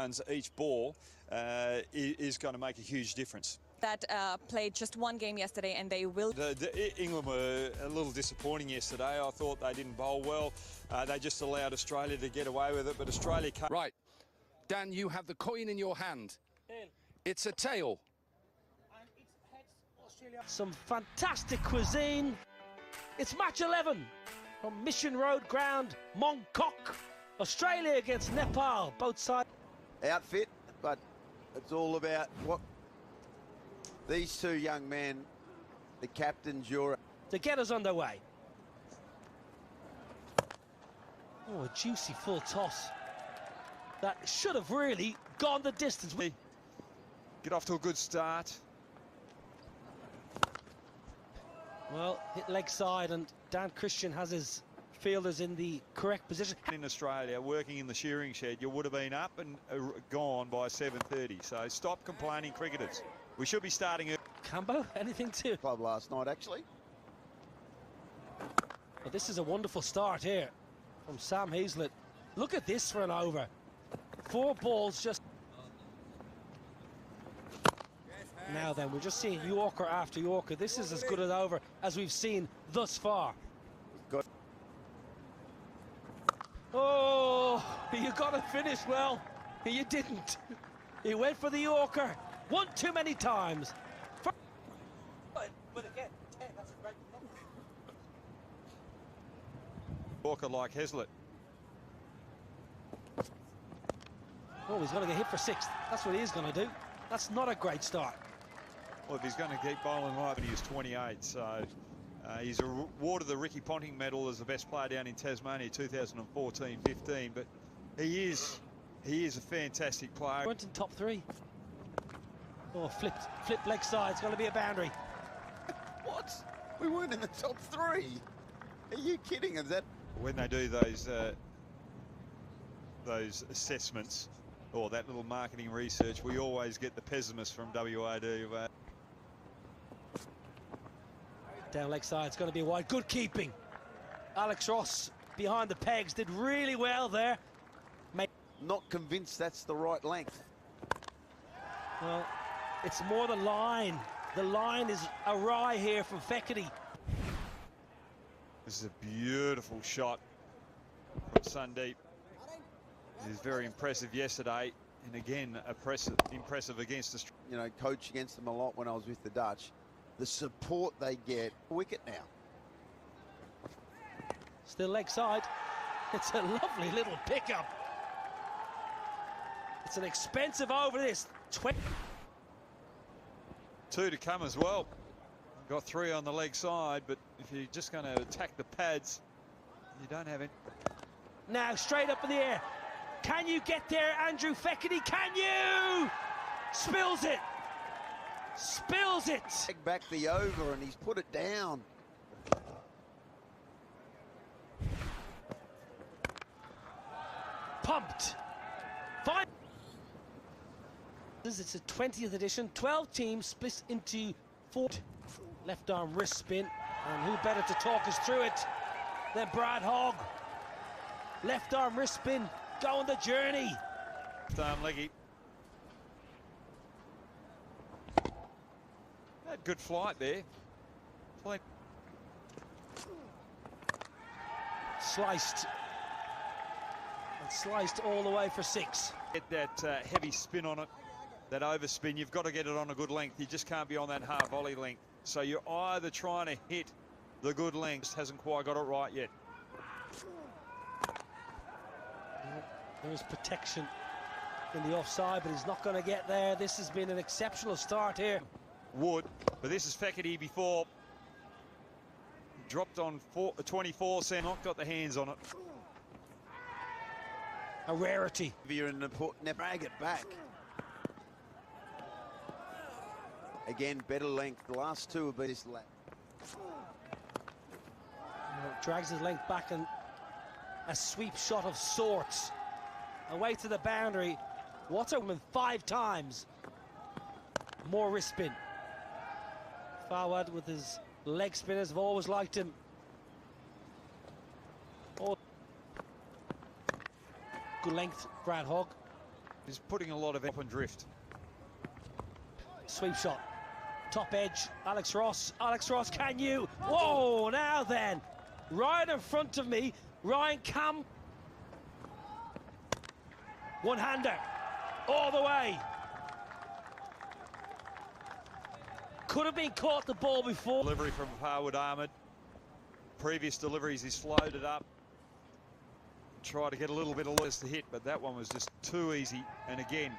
runs each ball is going to make a huge difference. That played just one game yesterday, and they will. England were a little disappointing yesterday. I thought they didn't bowl well. They just allowed Australia to get away with it, but Australia can't. Right. Dan, you have the coin in your hand. It's a tail. Some fantastic cuisine. It's match 11 from Mission Road Ground, Mongkok. Australia against Nepal, both sides. Outfit, but it's all about what these two young men, the captains, to get us underway. Oh, a juicy full toss. That should have really gone the distance. Get off to a good start. Well, hit leg side, and Dan Christian has his fielders in the correct position. In Australia, working in the shearing shed, you would have been up and gone by 7:30. So stop complaining, cricketers. We should be starting. Cambo, anything to? Club last night, actually. Well, this is a wonderful start here from Sam Heazlett. Look at this for an over. 4 balls just. Now then, we're just seeing Yorker after Yorker. This is as good an over as we've seen thus far. Good. Oh, you got to finish well. You didn't. He went for the Yorker. One too many times. But again, 10, that's a great number. Yorker like Heazlett. Oh, he's going to get hit for 6. That's what he is going to do. That's not a great start. Well, if he's going to keep bowling live, and he was 28, so he's awarded the Ricky Ponting medal as the best player down in Tasmania 2014-15, but he is a fantastic player. Went in top 3. Oh, flip leg side. It's going to be a boundary. What? We weren't in the top 3. Are you kidding? Is that when they do those assessments or that little marketing research, we always get the pessimists from WAD. Down leg side, it's going to be wide. Good keeping. Alex Ross behind the pegs did really well there. not convinced that's the right length? Well, it's more the line. The line is awry here from Fekete. This is a beautiful shot from Sandeep. He was very impressive yesterday, and again impressive against Australia. You know, coach against them a lot when I was with the Dutch. The support they get, wicket now. Still leg side. It's a lovely little pickup. It's an expensive over this. 2 to come as well. Got 3 on the leg side, but if you're just going to attack the pads, you don't have it. Now straight up in the air. Can you get there, Andrew Fekete? Can you? Spills it. Spills it. Back the over and he's put it down. Pumped. Fine. It's a 20th edition. 12 teams split into 4. Left arm wrist spin. And who better to talk us through it than Brad Hogg. Left arm wrist spin. Go on the journey. Left arm leggy. Had good flight there. Sliced. And sliced all the way for 6. Get that heavy spin on it, that overspin. You've got to get it on a good length. You just can't be on that half volley length. So you're either trying to hit the good length, hasn't quite got it right yet. There's protection in the offside, but he's not going to get there. This has been an exceptional start here. Would, but this is Fekete before. Dropped on 24 cent, not got the hands on it. A rarity. You're in the drag it back. Again, better length. The last 2 have been this lap. Drags his length back and a sweep shot of sorts. Away to the boundary. Waterman 5 times. More wrist spin. Fawad with his leg spinners have always liked him. Oh. Good length, Brad Hogg. He's putting a lot of up and drift. Sweep shot. Top edge. Alex Ross. Alex Ross, can you? Whoa, now then. Right in front of me. Ryan Campbell. One-hander. All the way. Could have been caught the ball before. Delivery from Harwood Ahmed. Previous deliveries, he's slowed it up. Try to get a little bit of less to hit, but that one was just too easy. And again,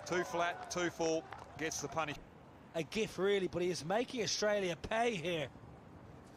too flat, too full, gets the punish. A gift, really, but he is making Australia pay here.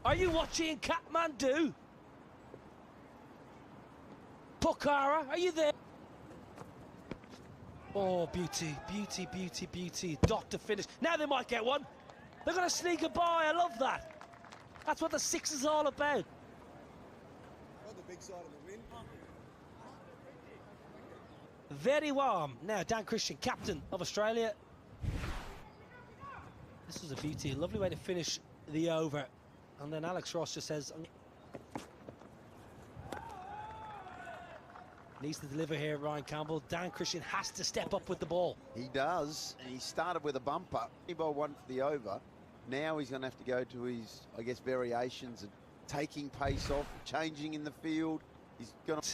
Are you watching Kathmandu? Pokhara, are you there? Oh, beauty, beauty, beauty, beauty. Doctor finish. Now they might get one. They're going to sneak it by. I love that. That's what the six is all about. On the big side of the win. Very warm. Now, Dan Christian, captain of Australia. This was a beauty. A lovely way to finish the over. And then Alex Ross just says... Needs to deliver here, Ryan Campbell. Dan Christian has to step up with the ball. He does, and he started with a bumper. He bowled one for the over. Now he's going to have to go to his, I guess, variations and taking pace off, changing in the field. He's going to...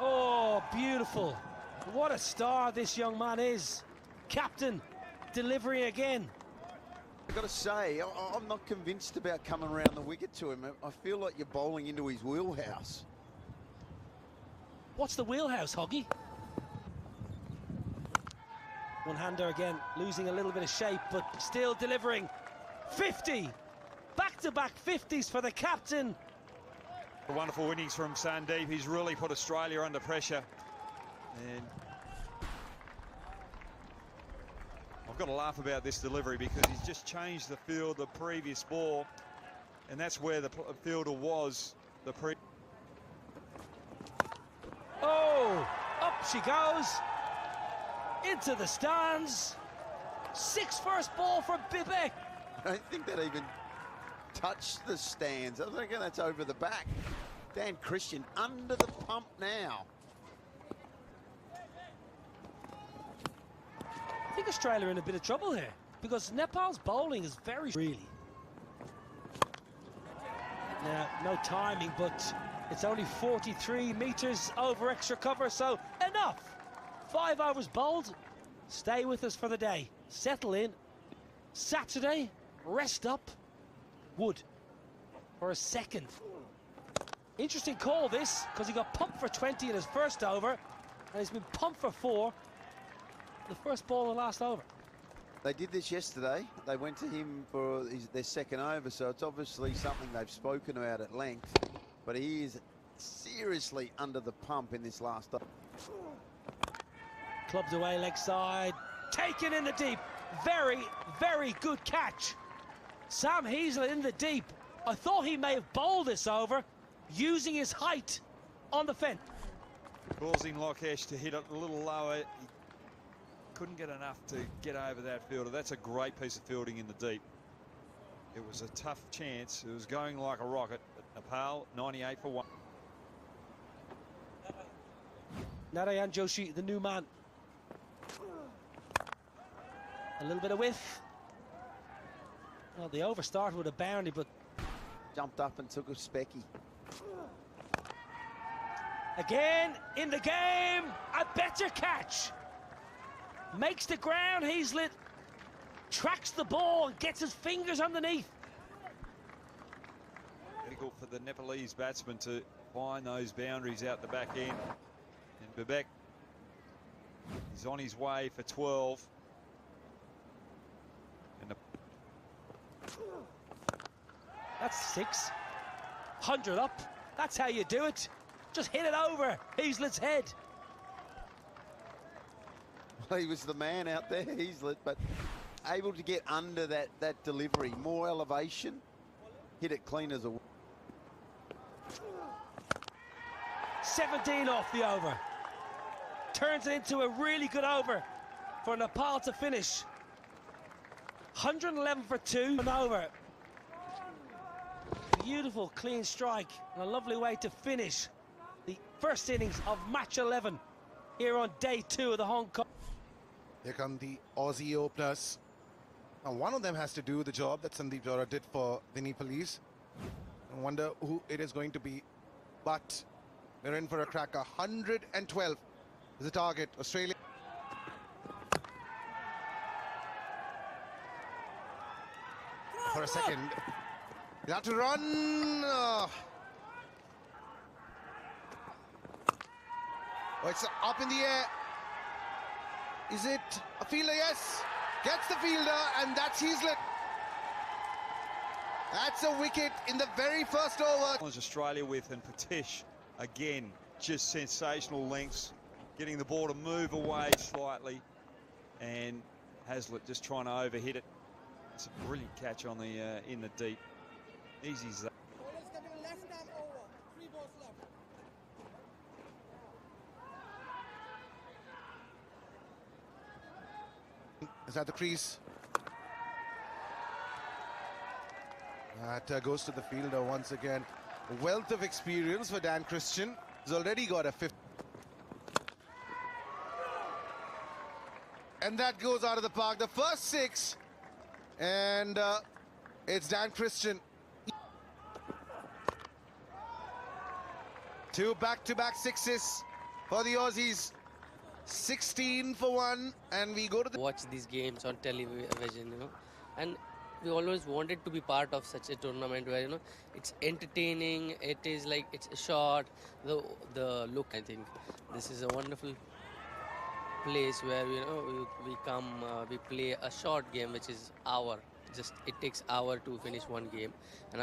Oh, beautiful. What a star this young man is. Captain, delivering again. I've got to say, I'm not convinced about coming around the wicket to him. I feel like you're bowling into his wheelhouse. What's the wheelhouse, Hoggy? One-hander again, losing a little bit of shape, but still delivering. 50! Back-to-back 50s for the captain. A wonderful innings from Sandeep. He's really put Australia under pressure. And I've got to laugh about this delivery because he's just changed the field the previous ball. And that's where the fielder was the previous. Oh, up she goes. Into the stands. 6 first ball for Bibek. I don't think that even touched the stands. I think that's over the back. Dan Christian under the pump now. I think Australia are in a bit of trouble here because Nepal's bowling is very really. Now, no timing, but it's only 43 metres over extra cover, so enough. 5 overs bowled. Stay with us for the day. Settle in. Saturday, rest up. Wood for a second. Interesting call this, because he got pumped for 20 in his first over, and he's been pumped for 4. The first ball of the last over. They did this yesterday. They went to him for their second over, so it's obviously something they've spoken about at length. But he is seriously under the pump in this last over. Clubbed away leg side, taken in the deep. Very, very good catch. Sam Heazlett in the deep. I thought he may have bowled this over, using his height on the fence. Causing Lokesh to hit it a little lower. He couldn't get enough to get over that fielder. That's a great piece of fielding in the deep. It was a tough chance. It was going like a rocket. But Nepal, 98 for 1. Narayan Joshi, the new man. A little bit of whiff. Well, the over started with a boundary, but Jumped up and took a specky. again in the game, a better catch. Makes the ground, Heazlett tracks the ball and gets his fingers underneath. Difficult for the Nepalese batsman to find those boundaries out the back end. And Bibek is on his way for 12. And That's 6. 100 up. That's how you do it. Just hit it over Heazlett's head. Well, he was the man out there, Heazlett, but able to get under that delivery. More elevation. Hit it clean as a... 17 off the over. Turns it into a really good over for Nepal to finish. 111 for 2 and over. Beautiful clean strike and a lovely way to finish the First innings of match 11 here on day 2 of the Hong Kong. Here come the Aussie openers. Now one of them has to do the job that Sandeep Jora did for the Nepalese. I wonder who it is going to be. But they're in for a cracker. 112 is the target. Australia. For a second. You have to run. Oh, it's up in the air. Is it a fielder? Yes. Gets the fielder, and that's Heaslett. That's a wicket in the very first over. Australia with, and Patish again, just sensational lengths, getting the ball to move away slightly, and Heaslett just trying to overhit it. It's a brilliant catch on the in the deep. Easy as that. Bowlers coming left arm over. 3 balls left. Is at the crease. That goes to the fielder once again. A wealth of experience for Dan Christian. He's already got a 5th. And that goes out of the park. The first 6. And it's Dan Christian. 2 back-to-back 6s for the Aussies. 16 for 1, and we go to the... Watch these games on television, you know, and we always wanted to be part of such a tournament where, you know, it's entertaining, it is like, it's short, the look. I think this is a wonderful place where, you know, we come, we play a short game which is hour. Just it takes hour to finish one game. And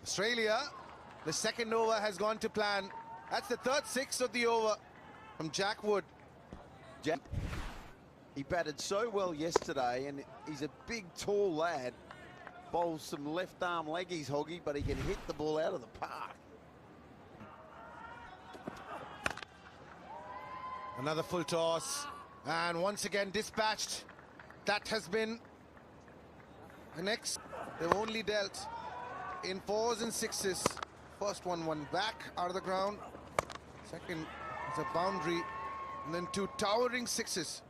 Australia, the second over has gone to plan. That's the third 6 of the over from Jack Wood. He batted so well yesterday, and he's a big, tall lad. Bowls some left arm leggies, Hoggy, but he can hit the ball out of the park. Another full toss, and once again dispatched. That has been the next. They've only dealt in 4s and 6s. First one back out of the ground. Second is a boundary, and then 2 towering 6s.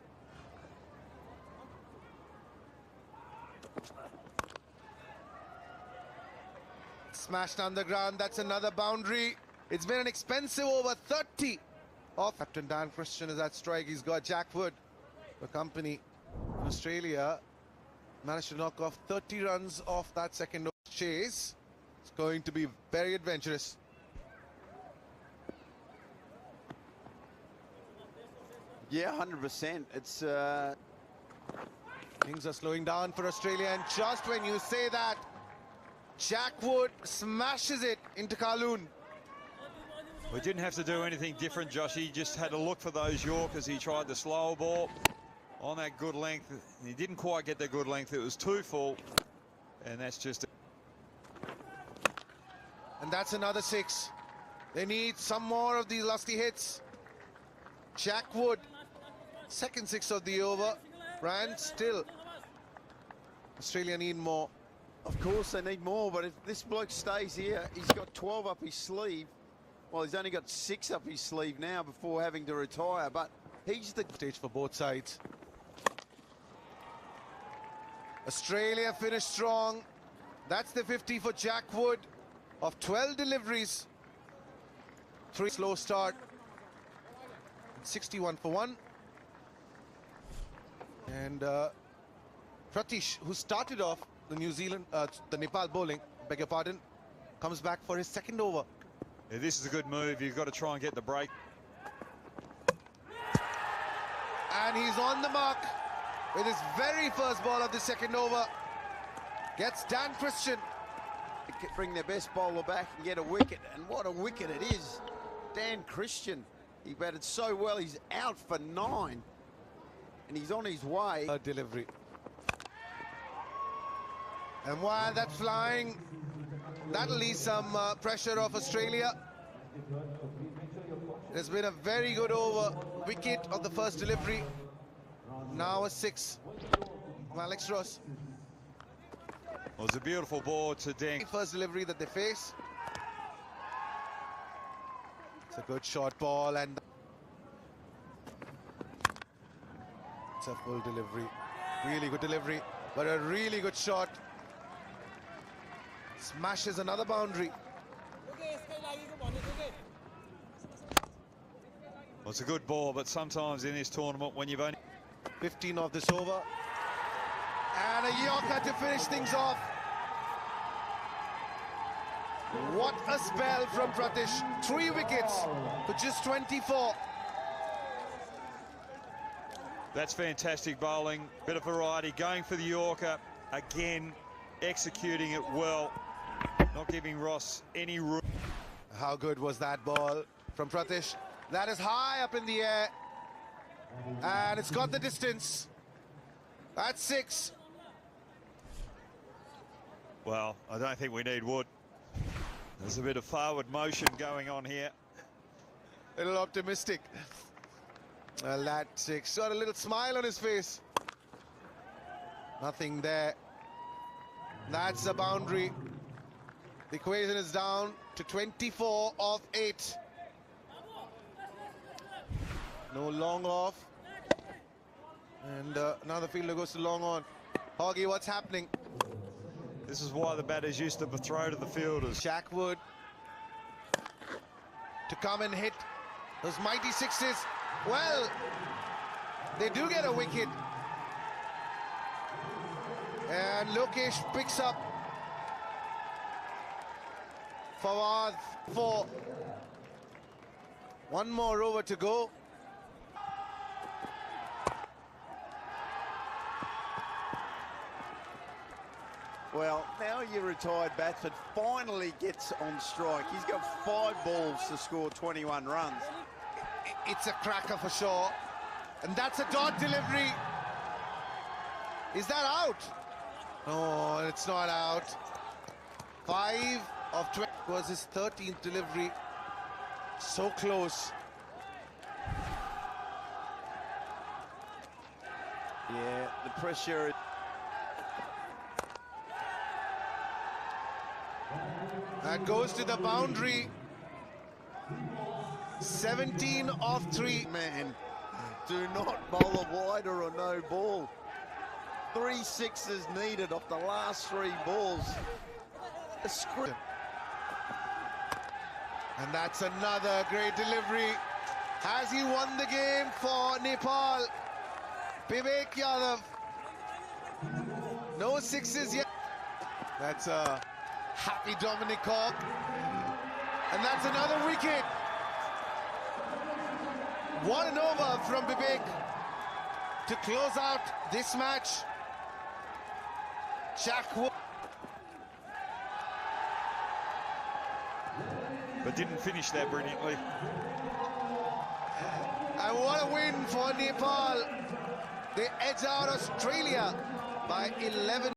Smashed on the ground. That's another boundary. It's been an expensive over. 30 off. Captain Dan Christian is at strike. He's got Jack Wood for company. Australia managed to knock off 30 runs off that second chase. It's going to be very adventurous. Yeah, 100%. It's Things are slowing down for Australia, and just when you say that, Jack Wood smashes it into Kowloon. We didn't have to do anything different, Josh. He just had to look for those Yorkers. He tried the slower ball on that good length. He didn't quite get that good length. It was too full, and that's just... And that's another 6. They need some more of these lusty hits. Jack Wood, second 6 of the over. Brian, still, Australia need more. Of course they need more, but if this bloke stays here, he's got 12 up his sleeve. Well, he's only got 6 up his sleeve now before having to retire, but he's the... Stage for both sides. Australia finished strong. That's the 50 for Jack Wood of 12 deliveries. 3 slow start. 61 for 1. And Pratish, who started off the the Nepal bowling, beg your pardon, comes back for his second over. Yeah, this is a good move. You've got to try and get the break. And he's on the mark with his very first ball of the second over. Gets Dan Christian. Bring their best bowler back and get a wicket, and what a wicket it is. Dan Christian, he batted so well, he's out for 9, and he's on his way. Delivery. And while that's flying, that'll ease some pressure off Australia. It's been a very good over. Wicket of the first delivery. Now a 6 from Alex Ross. Well, it's a beautiful ball to Dan. First delivery that they face. It's a good short ball and it's a full delivery. Really good delivery, but a really good shot. Smashes another boundary. Well, it's a good ball, but sometimes in this tournament, when you've only 15 of this over. And a Yorker to finish things off. What a spell from Pratish. 3 wickets for just 24. That's fantastic bowling, bit of variety, going for the Yorker, again, executing it well, not giving Ross any room. How good was that ball from Pratish? That is high up in the air, and it's got the distance. That's 6. Well, I don't think we need Wood. There's a bit of forward motion going on here. A little optimistic. Well, that 6. Got a little smile on his face. Nothing there. That's a boundary. The equation is down to 24 of 8. No long off. And now the fielder goes to long on. Hoggy, what's happening? This is why the batters used to throw to the fielders. Jack Wood to come and hit those mighty 6s. Well, they do get a wicket. And Lokesh picks up Fawad 4. One more over to go. Well, now your retired batsman finally gets on strike. He's got 5 balls to score 21 runs. It's a cracker for sure. And that's a dot delivery. Is that out? No, it's not out. 5 of 20 was his 13th delivery. So close. Yeah, the pressure. That goes to the boundary. 17 of 3. Man, do not bowl a wide or a no ball. 3 6s needed off the last 3 balls. A script. And that's another great delivery. Has he won the game for Nepal? Vivek Yadav. No 6s yet. That's a happy Dominic Cork. And that's another wicket. What an over from Vivek to close out this match. Jack Wood. But didn't finish that brilliantly. And what a win for Nepal. They edge out Australia by 11.